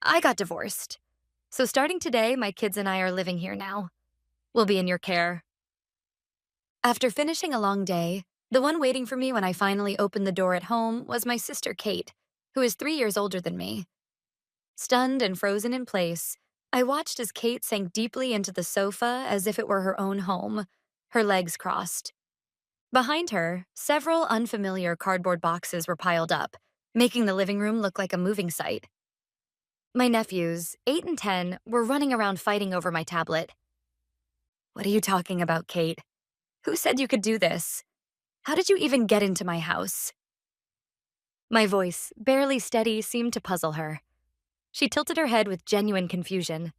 I got divorced. So starting today, my kids and I are living here now. We'll be in your care. After finishing a long day, the one waiting for me when I finally opened the door at home was my sister Kate, who is 3 years older than me. Stunned and frozen in place, I watched as Kate sank deeply into the sofa as if it were her own home, her legs crossed. Behind her, several unfamiliar cardboard boxes were piled up, making the living room look like a moving site. My nephews, 8 and 10, were running around fighting over my tablet. What are you talking about, Kate? Who said you could do this? How did you even get into my house? My voice, barely steady, seemed to puzzle her. She tilted her head with genuine confusion.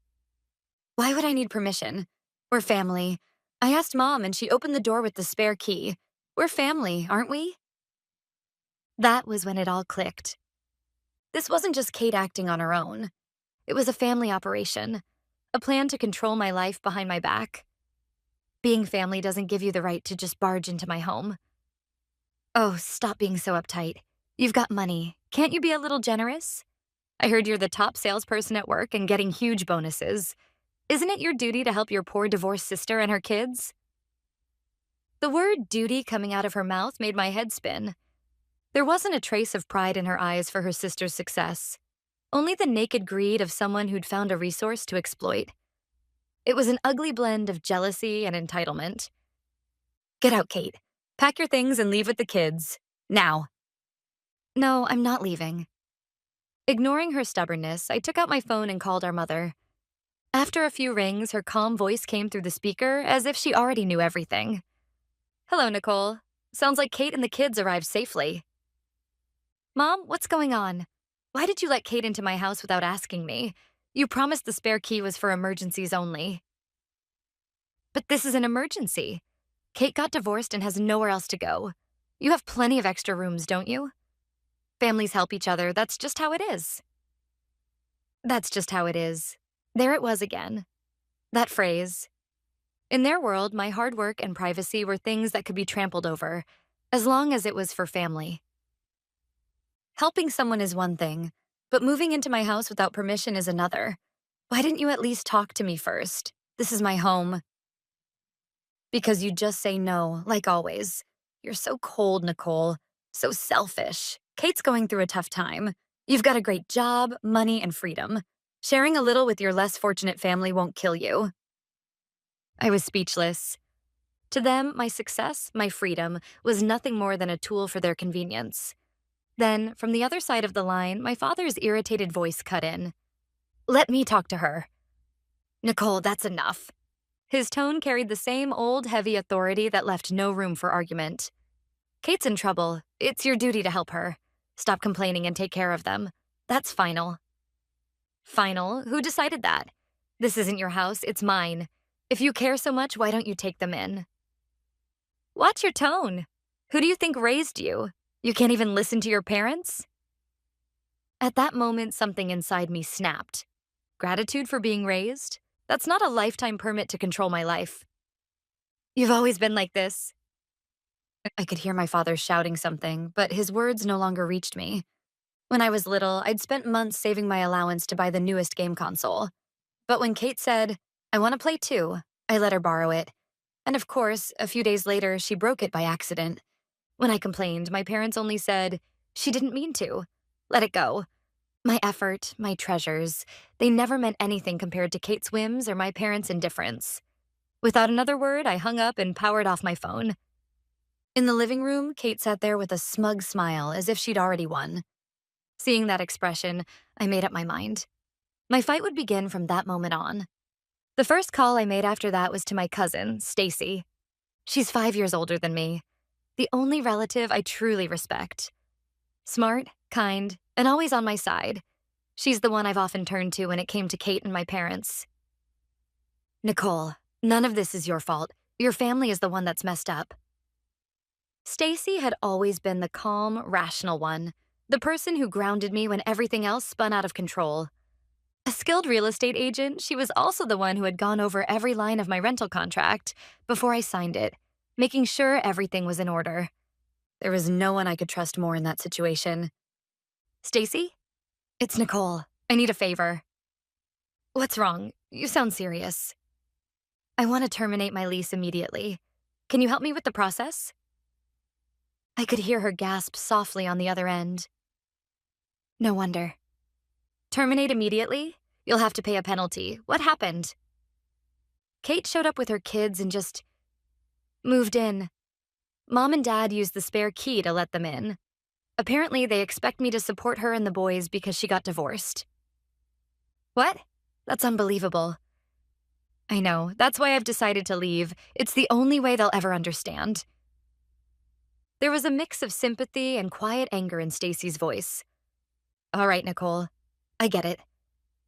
Why would I need permission? We're family. I asked Mom and she opened the door with the spare key. We're family, aren't we? That was when it all clicked. This wasn't just Kate acting on her own. It was a family operation, a plan to control my life behind my back. Being family doesn't give you the right to just barge into my home. Oh, stop being so uptight. You've got money. Can't you be a little generous? I heard you're the top salesperson at work and getting huge bonuses. Isn't it your duty to help your poor divorced sister and her kids? The word duty coming out of her mouth made my head spin. There wasn't a trace of pride in her eyes for her sister's success, only the naked greed of someone who'd found a resource to exploit. It was an ugly blend of jealousy and entitlement. Get out, Kate. Pack your things and leave with the kids. Now. No, I'm not leaving. Ignoring her stubbornness, I took out my phone and called our mother. After a few rings, her calm voice came through the speaker as if she already knew everything. Hello, Nicole. Sounds like Kate and the kids arrived safely. Mom, what's going on? Why did you let Kate into my house without asking me? You promised the spare key was for emergencies only. But this is an emergency. Kate got divorced and has nowhere else to go. You have plenty of extra rooms, don't you? Families help each other. That's just how it is. That's just how it is. There it was again. That phrase. In their world, my hard work and privacy were things that could be trampled over, as long as it was for family. Helping someone is one thing, but moving into my house without permission is another. Why didn't you at least talk to me first? This is my home. Because you just say no, like always. You're so cold, Nicole. So selfish. Kate's going through a tough time. You've got a great job, money, and freedom. Sharing a little with your less fortunate family won't kill you. I was speechless. To them, my success, my freedom, was nothing more than a tool for their convenience. Then, from the other side of the line, my father's irritated voice cut in. Let me talk to her. Nicole, that's enough. His tone carried the same old, heavy authority that left no room for argument. Kate's in trouble. It's your duty to help her. Stop complaining and take care of them. That's final. Final? Who decided that? This isn't your house, it's mine. If you care so much, why don't you take them in? Watch your tone. Who do you think raised you? You can't even listen to your parents? At that moment, something inside me snapped. Gratitude for being raised? That's not a lifetime permit to control my life. You've always been like this. I could hear my father shouting something, but his words no longer reached me. When I was little, I'd spent months saving my allowance to buy the newest game console. But when Kate said, I want to play too, I let her borrow it. And of course, a few days later, she broke it by accident. When I complained, my parents only said, she didn't mean to. Let it go. My effort, my treasures, they never meant anything compared to Kate's whims or my parents' indifference. Without another word, I hung up and powered off my phone. In the living room, Kate sat there with a smug smile as if she'd already won. Seeing that expression, I made up my mind. My fight would begin from that moment on. The first call I made after that was to my cousin, Stacy. She's 5 years older than me, the only relative I truly respect. Smart, kind, and always on my side. She's the one I've often turned to when it came to Kate and my parents. Nicole, none of this is your fault. Your family is the one that's messed up. Stacy had always been the calm, rational one, the person who grounded me when everything else spun out of control. A skilled real estate agent, she was also the one who had gone over every line of my rental contract before I signed it, making sure everything was in order. There was no one I could trust more in that situation. Stacy? It's Nicole. I need a favor. What's wrong? You sound serious. I want to terminate my lease immediately. Can you help me with the process? I could hear her gasp softly on the other end. No wonder. Terminate immediately? You'll have to pay a penalty. What happened? Kate showed up with her kids and just moved in. Mom and Dad used the spare key to let them in. Apparently, they expect me to support her and the boys because she got divorced. What? That's unbelievable. I know. That's why I've decided to leave. It's the only way they'll ever understand. There was a mix of sympathy and quiet anger in Stacy's voice. All right, Nicole. I get it.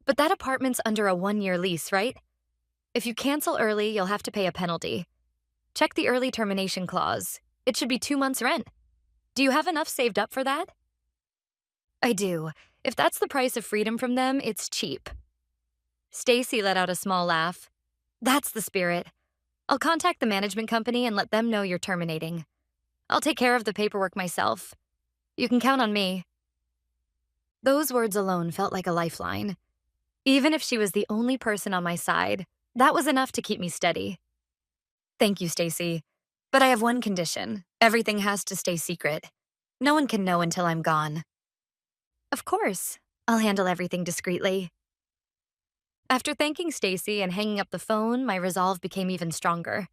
But that apartment's under a 1-year lease, right? If you cancel early, you'll have to pay a penalty. Check the early termination clause. It should be 2 months' rent. Do you have enough saved up for that? I do. If that's the price of freedom from them, it's cheap. Stacy let out a small laugh. That's the spirit. I'll contact the management company and let them know you're terminating. I'll take care of the paperwork myself. You can count on me. Those words alone felt like a lifeline. Even if she was the only person on my side, that was enough to keep me steady. Thank you, Stacy. But I have one condition. Everything has to stay secret. No one can know until I'm gone. Of course. I'll handle everything discreetly. After thanking Stacy and hanging up the phone, my resolve became even stronger.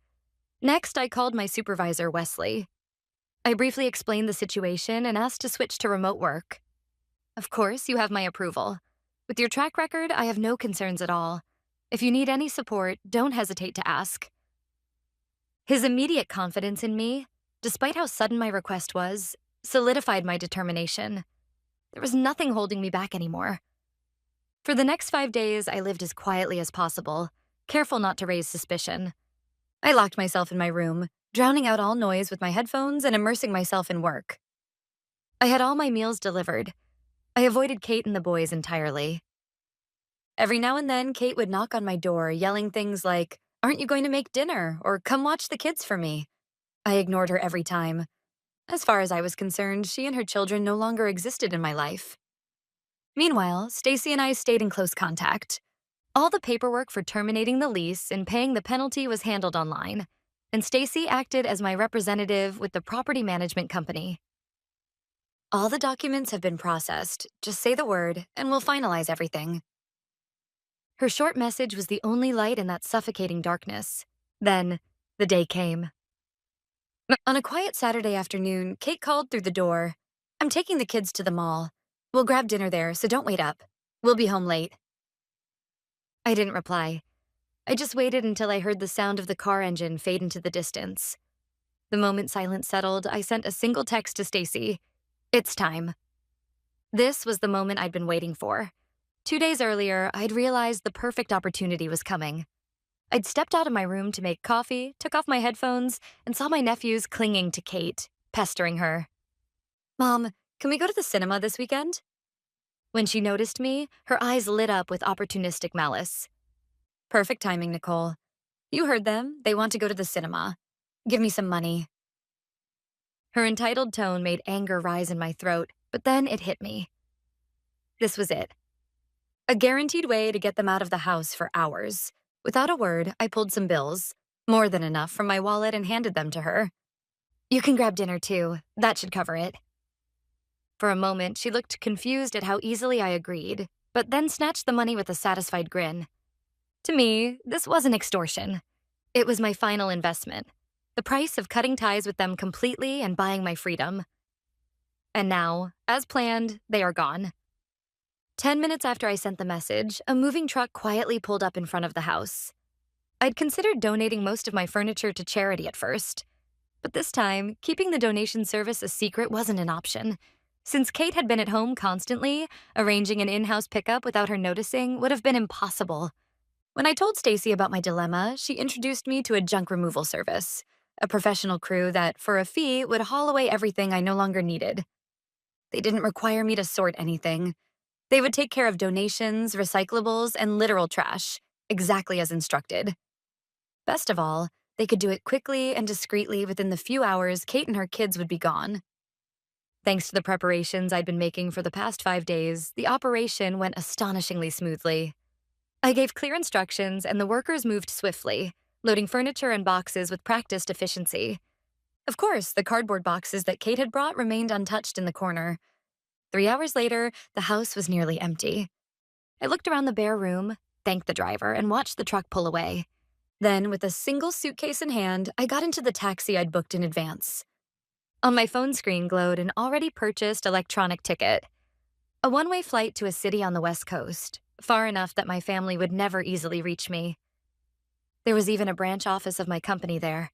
Next, I called my supervisor, Wesley. I briefly explained the situation and asked to switch to remote work. Of course, you have my approval. With your track record, I have no concerns at all. If you need any support, don't hesitate to ask. His immediate confidence in me, despite how sudden my request was, solidified my determination. There was nothing holding me back anymore. For the next 5 days, I lived as quietly as possible, careful not to raise suspicion. I locked myself in my room, drowning out all noise with my headphones and immersing myself in work. I had all my meals delivered. I avoided Kate and the boys entirely. Every now and then, Kate would knock on my door, yelling things like, "Aren't you going to make dinner?" or "Come watch the kids for me." I ignored her every time. As far as I was concerned, she and her children no longer existed in my life. Meanwhile, Stacy and I stayed in close contact. All the paperwork for terminating the lease and paying the penalty was handled online, and Stacy acted as my representative with the property management company. All the documents have been processed. Just say the word, and we'll finalize everything. Her short message was the only light in that suffocating darkness. Then, the day came. On a quiet Saturday afternoon, Kate called through the door. "I'm taking the kids to the mall. We'll grab dinner there, so don't wait up. We'll be home late." I didn't reply. I just waited until I heard the sound of the car engine fade into the distance. The moment silence settled, I sent a single text to Stacy. It's time. This was the moment I'd been waiting for. 2 days earlier, I'd realized the perfect opportunity was coming. I'd stepped out of my room to make coffee, took off my headphones, and saw my nephews clinging to Kate, pestering her. "Mom, can we go to the cinema this weekend?" When she noticed me, her eyes lit up with opportunistic malice. "Perfect timing, Nicole. You heard them. They want to go to the cinema. Give me some money." Her entitled tone made anger rise in my throat, but then it hit me. This was it. A guaranteed way to get them out of the house for hours. Without a word, I pulled some bills, more than enough, from my wallet and handed them to her. "You can grab dinner too. That should cover it." For a moment, she looked confused at how easily I agreed, but then snatched the money with a satisfied grin. To me, this wasn't extortion. It was my final investment, the price of cutting ties with them completely and buying my freedom. And now, as planned, they are gone. 10 minutes after I sent the message, a moving truck quietly pulled up in front of the house. I'd considered donating most of my furniture to charity at first, but this time, keeping the donation service a secret wasn't an option. Since Kate had been at home constantly, arranging an in-house pickup without her noticing would have been impossible. When I told Stacy about my dilemma, she introduced me to a junk removal service, a professional crew that, for a fee, would haul away everything I no longer needed. They didn't require me to sort anything. They would take care of donations, recyclables, and literal trash, exactly as instructed. Best of all, they could do it quickly and discreetly within the few hours Kate and her kids would be gone. Thanks to the preparations I'd been making for the past 5 days, the operation went astonishingly smoothly. I gave clear instructions, and the workers moved swiftly, loading furniture and boxes with practiced efficiency. Of course, the cardboard boxes that Kate had brought remained untouched in the corner. 3 hours later, the house was nearly empty. I looked around the bare room, thanked the driver, and watched the truck pull away. Then, with a single suitcase in hand, I got into the taxi I'd booked in advance. On my phone screen glowed an already purchased electronic ticket. A one-way flight to a city on the West Coast, far enough that my family would never easily reach me. There was even a branch office of my company there.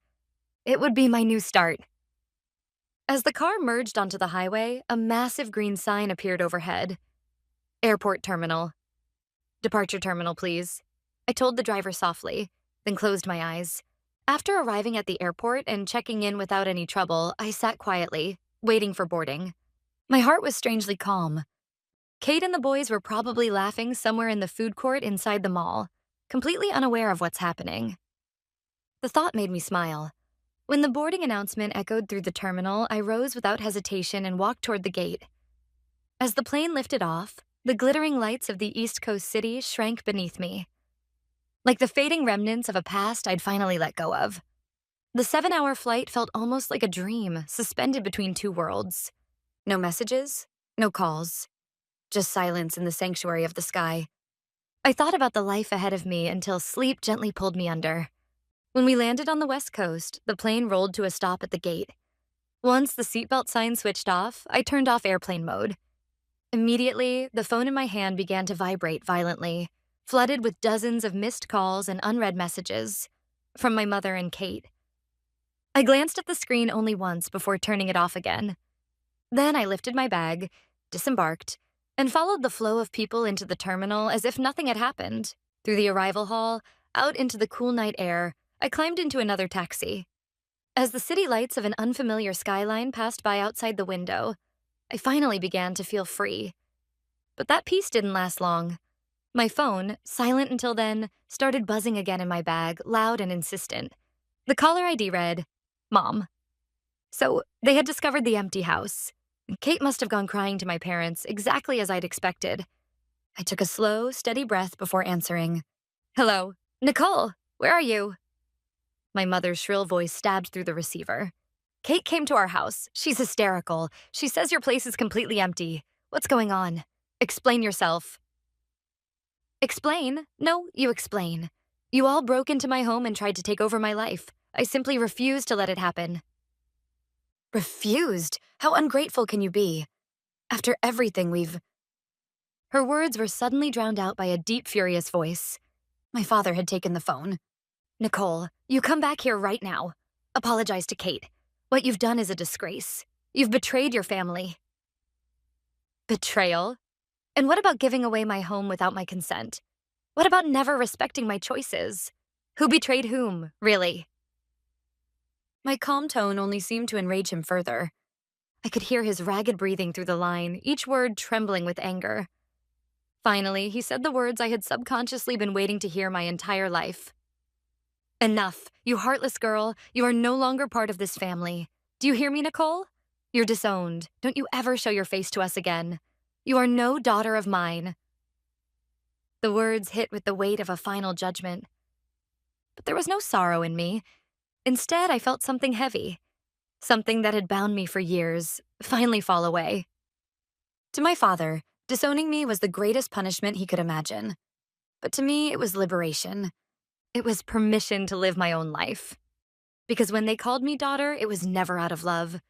It would be my new start. As the car merged onto the highway, a massive green sign appeared overhead. Airport terminal. Departure terminal, please. I told the driver softly, then closed my eyes. After arriving at the airport and checking in without any trouble, I sat quietly, waiting for boarding. My heart was strangely calm. Kate and the boys were probably laughing somewhere in the food court inside the mall, completely unaware of what's happening. The thought made me smile. When the boarding announcement echoed through the terminal, I rose without hesitation and walked toward the gate. As the plane lifted off, the glittering lights of the East Coast city shrank beneath me. Like the fading remnants of a past I'd finally let go of. The 7-hour flight felt almost like a dream, suspended between two worlds. No messages, no calls, just silence in the sanctuary of the sky. I thought about the life ahead of me until sleep gently pulled me under. When we landed on the West Coast, the plane rolled to a stop at the gate. Once the seatbelt sign switched off, I turned off airplane mode. Immediately, the phone in my hand began to vibrate violently, flooded with dozens of missed calls and unread messages from my mother and Kate. I glanced at the screen only once before turning it off again. Then I lifted my bag, disembarked, and followed the flow of people into the terminal as if nothing had happened. Through the arrival hall, out into the cool night air, I climbed into another taxi. As the city lights of an unfamiliar skyline passed by outside the window, I finally began to feel free. But that peace didn't last long. My phone, silent until then, started buzzing again in my bag, loud and insistent. The caller ID read, Mom. So they had discovered the empty house. Kate must have gone crying to my parents, exactly as I'd expected. I took a slow, steady breath before answering. Hello, Nicole, where are you? My mother's shrill voice stabbed through the receiver. Kate came to our house. She's hysterical. She says your place is completely empty. What's going on? Explain yourself. Explain? No, you explain. You all broke into my home and tried to take over my life. I simply refused to let it happen. Refused? How ungrateful can you be? After everything we've... Her words were suddenly drowned out by a deep, furious voice. My father had taken the phone. Nicole, you come back here right now. Apologize to Kate. What you've done is a disgrace. You've betrayed your family. Betrayal? And what about giving away my home without my consent? What about never respecting my choices? Who betrayed whom, really? My calm tone only seemed to enrage him further. I could hear his ragged breathing through the line, each word trembling with anger. Finally, he said the words I had subconsciously been waiting to hear my entire life. Enough, you heartless girl. You are no longer part of this family. Do you hear me, Nicole? You're disowned. Don't you ever show your face to us again. You are no daughter of mine. The words hit with the weight of a final judgment. But there was no sorrow in me. Instead, I felt something heavy. Something that had bound me for years, finally fall away. To my father, disowning me was the greatest punishment he could imagine. But to me, it was liberation. It was permission to live my own life. Because when they called me daughter, it was never out of love.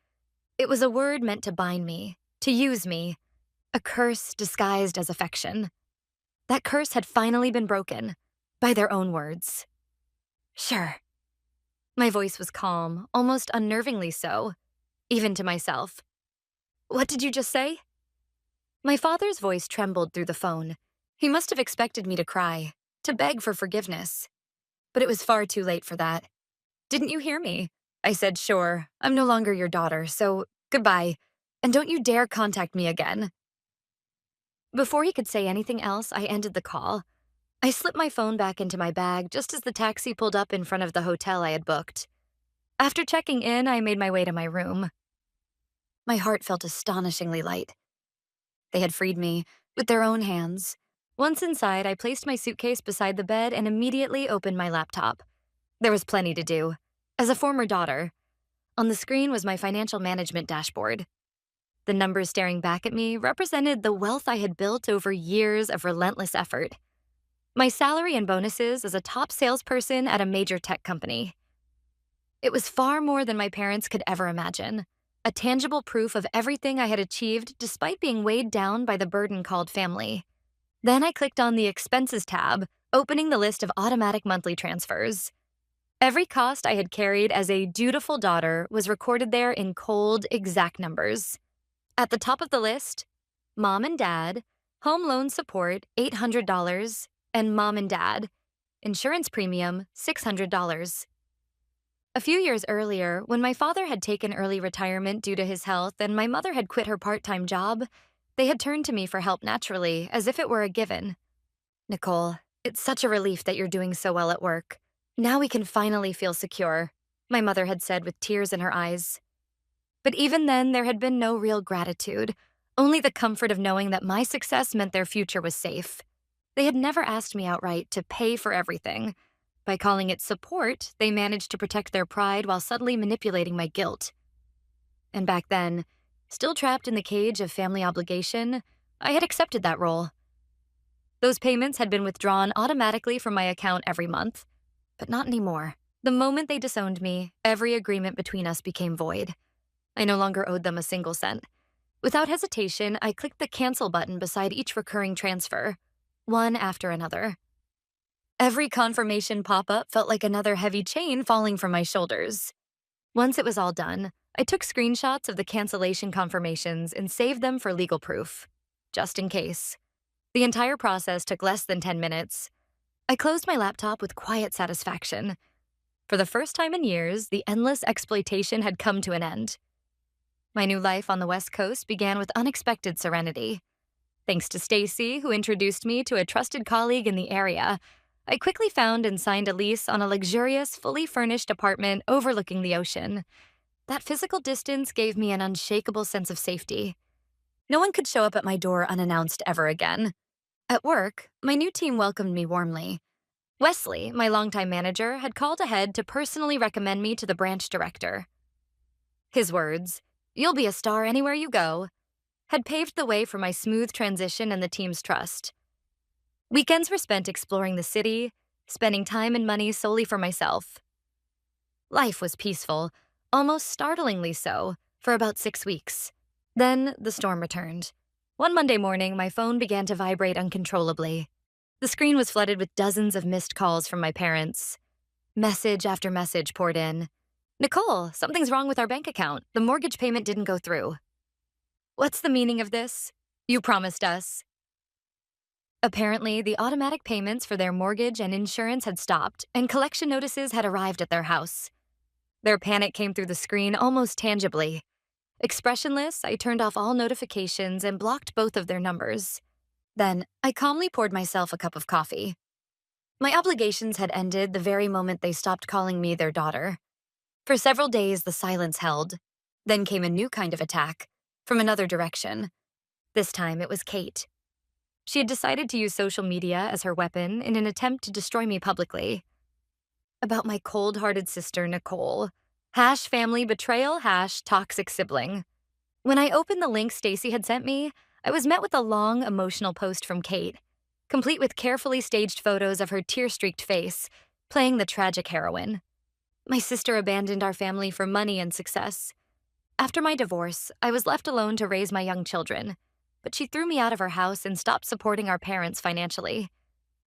It was a word meant to bind me, to use me, a curse disguised as affection. That curse had finally been broken, by their own words. Sure. My voice was calm, almost unnervingly so, even to myself. What did you just say? My father's voice trembled through the phone. He must have expected me to cry, to beg for forgiveness. But it was far too late for that. Didn't you hear me? I said, sure, I'm no longer your daughter, so goodbye, and don't you dare contact me again. Before he could say anything else, I ended the call. I slipped my phone back into my bag just as the taxi pulled up in front of the hotel I had booked. After checking in, I made my way to my room. My heart felt astonishingly light. They had freed me with their own hands. Once inside, I placed my suitcase beside the bed and immediately opened my laptop. There was plenty to do. As a former daughter, on the screen was my financial management dashboard. The numbers staring back at me represented the wealth I had built over years of relentless effort. My salary and bonuses as a top salesperson at a major tech company. It was far more than my parents could ever imagine, a tangible proof of everything I had achieved despite being weighed down by the burden called family. Then I clicked on the Expenses tab, opening the list of automatic monthly transfers. Every cost I had carried as a dutiful daughter was recorded there in cold, exact numbers. At the top of the list, Mom and Dad, home loan support $800, and Mom and Dad, insurance premium $600. A few years earlier, when my father had taken early retirement due to his health and my mother had quit her part-time job, they had turned to me for help naturally, as if it were a given. "Nicole, it's such a relief that you're doing so well at work. Now we can finally feel secure," my mother had said with tears in her eyes. But even then, there had been no real gratitude, only the comfort of knowing that my success meant their future was safe. They had never asked me outright to pay for everything. By calling it support, they managed to protect their pride while subtly manipulating my guilt. And back then, still trapped in the cage of family obligation, I had accepted that role. Those payments had been withdrawn automatically from my account every month, but not anymore. The moment they disowned me, every agreement between us became void. I no longer owed them a single cent. Without hesitation, I clicked the cancel button beside each recurring transfer, one after another. Every confirmation pop-up felt like another heavy chain falling from my shoulders. Once it was all done, I took screenshots of the cancellation confirmations and saved them for legal proof, just in case. The entire process took less than 10 minutes. I closed my laptop with quiet satisfaction. For the first time in years, the endless exploitation had come to an end. My new life on the West Coast began with unexpected serenity. Thanks to Stacy, who introduced me to a trusted colleague in the area, I quickly found and signed a lease on a luxurious, fully furnished apartment overlooking the ocean. That physical distance gave me an unshakable sense of safety. No one could show up at my door unannounced ever again. At work, my new team welcomed me warmly. Wesley, my longtime manager, had called ahead to personally recommend me to the branch director. His words, "You'll be a star anywhere you go," had paved the way for my smooth transition and the team's trust. Weekends were spent exploring the city, spending time and money solely for myself. Life was peaceful, almost startlingly so, for about 6 weeks. Then the storm returned. One Monday morning, my phone began to vibrate uncontrollably. The screen was flooded with dozens of missed calls from my parents. Message after message poured in. "Nicole, something's wrong with our bank account. The mortgage payment didn't go through." "What's the meaning of this? You promised us." Apparently, the automatic payments for their mortgage and insurance had stopped, and collection notices had arrived at their house. Their panic came through the screen almost tangibly. Expressionless, I turned off all notifications and blocked both of their numbers. Then, I calmly poured myself a cup of coffee. My obligations had ended the very moment they stopped calling me their daughter. For several days, the silence held. Then came a new kind of attack, from another direction. This time, it was Kate. She had decided to use social media as her weapon in an attempt to destroy me publicly. About my cold-hearted sister, Nicole. #family betrayal, #toxic sibling. When I opened the link Stacy had sent me, I was met with a long, emotional post from Kate, complete with carefully staged photos of her tear-streaked face, playing the tragic heroine. My sister abandoned our family for money and success. After my divorce, I was left alone to raise my young children, but she threw me out of her house and stopped supporting our parents financially.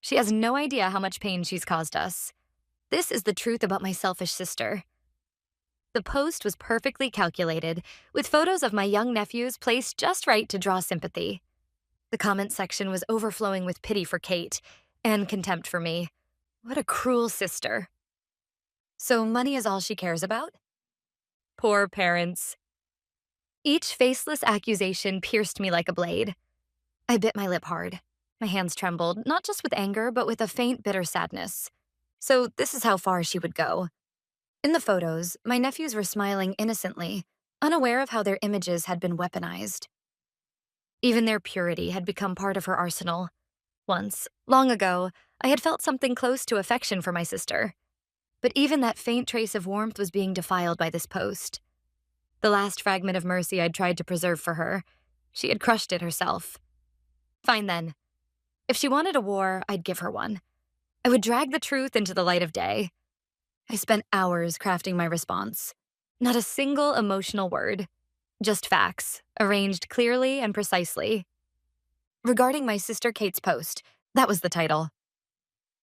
She has no idea how much pain she's caused us. This is the truth about my selfish sister. The post was perfectly calculated, with photos of my young nephews placed just right to draw sympathy. The comment section was overflowing with pity for Kate and contempt for me. What a cruel sister. So money is all she cares about? Poor parents. Each faceless accusation pierced me like a blade. I bit my lip hard. My hands trembled, not just with anger, but with a faint, bitter sadness. So this is how far she would go. In the photos, my nephews were smiling innocently, unaware of how their images had been weaponized. Even their purity had become part of her arsenal. Once, long ago, I had felt something close to affection for my sister. But even that faint trace of warmth was being defiled by this post. The last fragment of mercy I'd tried to preserve for her, she had crushed it herself. Fine then. If she wanted a war, I'd give her one. I would drag the truth into the light of day. I spent hours crafting my response. Not a single emotional word. Just facts, arranged clearly and precisely. Regarding my sister Kate's post, that was the title.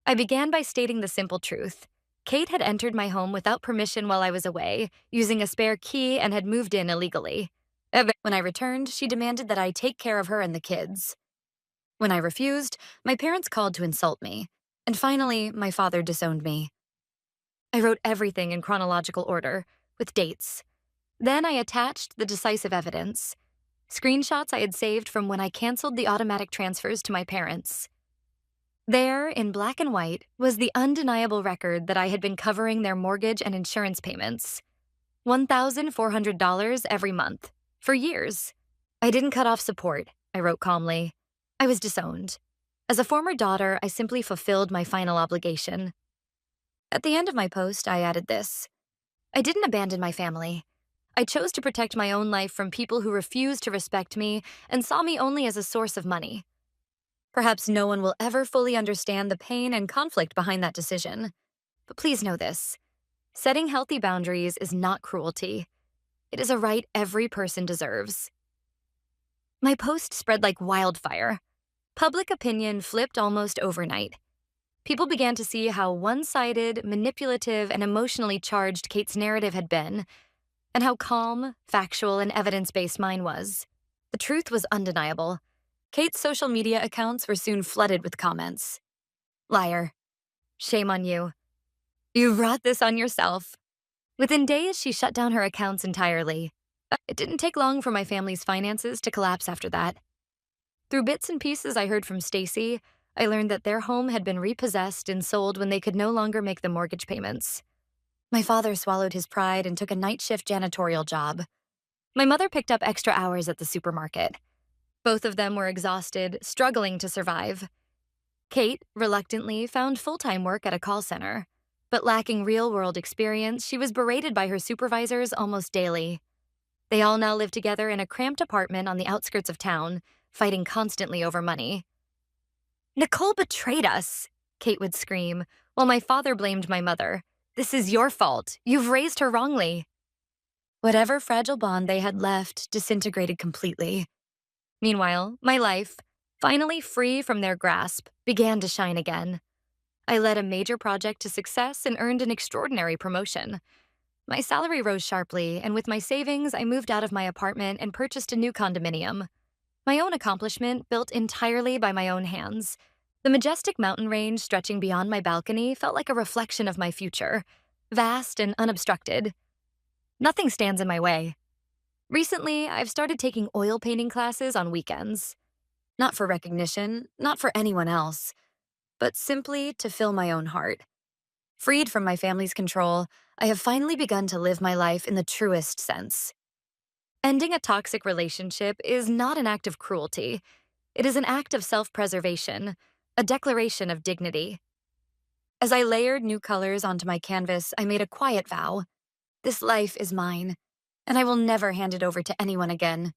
I began by stating the simple truth. Kate had entered my home without permission while I was away, using a spare key, and had moved in illegally. When I returned, she demanded that I take care of her and the kids. When I refused, my parents called to insult me, and finally, my father disowned me. I wrote everything in chronological order, with dates. Then I attached the decisive evidence, screenshots I had saved from when I canceled the automatic transfers to my parents. There, in black and white, was the undeniable record that I had been covering their mortgage and insurance payments. $1,400 every month, for years. I didn't cut off support, I wrote calmly. I was disowned. As a former daughter, I simply fulfilled my final obligation. At the end of my post, I added this. I didn't abandon my family. I chose to protect my own life from people who refused to respect me and saw me only as a source of money. Perhaps no one will ever fully understand the pain and conflict behind that decision. But please know this. Setting healthy boundaries is not cruelty. It is a right every person deserves. My post spread like wildfire. Public opinion flipped almost overnight. People began to see how one-sided, manipulative, and emotionally charged Kate's narrative had been, and how calm, factual, and evidence-based mine was. The truth was undeniable. Kate's social media accounts were soon flooded with comments. Liar. Shame on you. You brought this on yourself. Within days, she shut down her accounts entirely. It didn't take long for my family's finances to collapse after that. Through bits and pieces I heard from Stacy, I learned that their home had been repossessed and sold when they could no longer make the mortgage payments. My father swallowed his pride and took a night shift janitorial job. My mother picked up extra hours at the supermarket. Both of them were exhausted, struggling to survive. Kate, reluctantly, found full-time work at a call center. But lacking real-world experience, she was berated by her supervisors almost daily. They all now live together in a cramped apartment on the outskirts of town, fighting constantly over money. Nicole betrayed us, Kate would scream, while my father blamed my mother. This is your fault. You've raised her wrongly. Whatever fragile bond they had left disintegrated completely. Meanwhile, my life, finally free from their grasp, began to shine again. I led a major project to success and earned an extraordinary promotion. My salary rose sharply, and with my savings, I moved out of my apartment and purchased a new condominium. My own accomplishment, built entirely by my own hands. The majestic mountain range stretching beyond my balcony felt like a reflection of my future, vast and unobstructed. Nothing stands in my way. Recently, I've started taking oil painting classes on weekends. Not for recognition, not for anyone else, but simply to fill my own heart. Freed from my family's control, I have finally begun to live my life in the truest sense. Ending a toxic relationship is not an act of cruelty. It is an act of self-preservation, a declaration of dignity. As I layered new colors onto my canvas, I made a quiet vow. This life is mine, and I will never hand it over to anyone again.